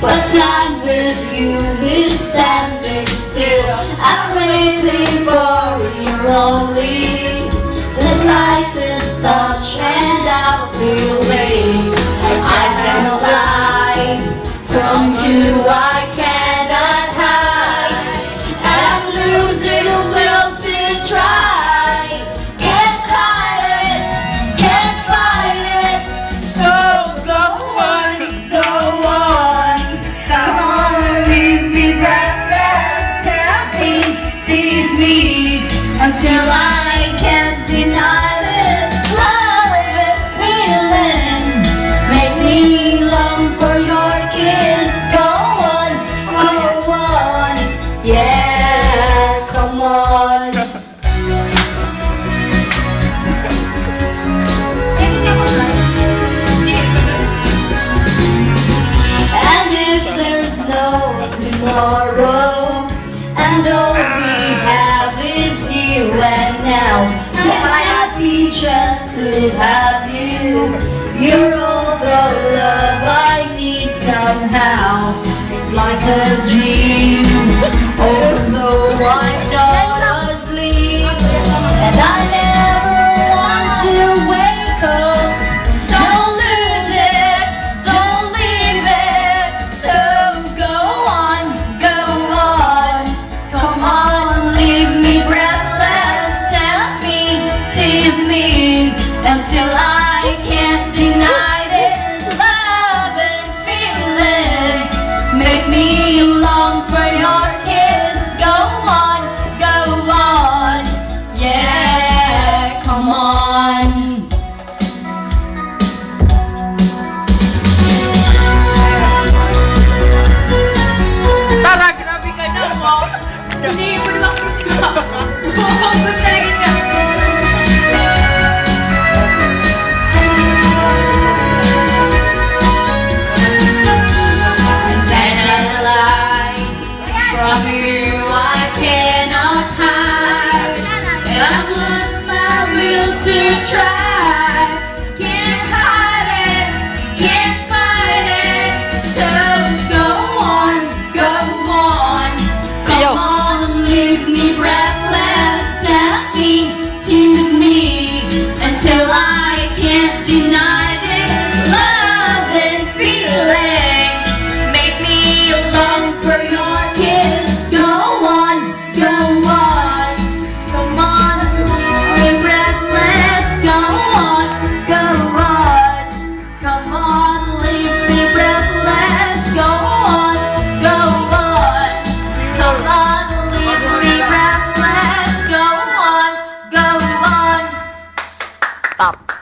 but time with you is standing still. I'm waiting for you only. The slightest touch and I'll feel late. I cannot lie from you, I cannot hide. And I'm losing the will to try. Can't fight it, can't fight it. So go on, go on. Come on, leave me breathless. Tell me, tease me until I can't deny this love and feeling. Make me long for your kiss. Go on, yeah, come on. And if there's no tomorrow, and all we have is here and now, I'm happy just to have you. You're all the love I need somehow. It's like a dream, although I'm not asleep. And I never want to wake up. Don't lose it, don't leave it. So go on, come on, leave me breathless. Tell me, tease me until I can't deny this love and feeling. Make me long for your kiss. Go on, yeah, come on. Tara, grabe ka na mo. Hindi mo lang kita. Good talaga niya. Cannot lie from you, I cannot hide. And I've lost my will to try. Can't hide it, can't fight it. So go on, come on, leave me breathless. Tell me, tease me until I can't deny this love and feeling. Make me long for your kiss. Go on, come on, leave me breathless. Go on, come on, leave me breathless. Go on, come on, leave me breathless. Go on. Stop.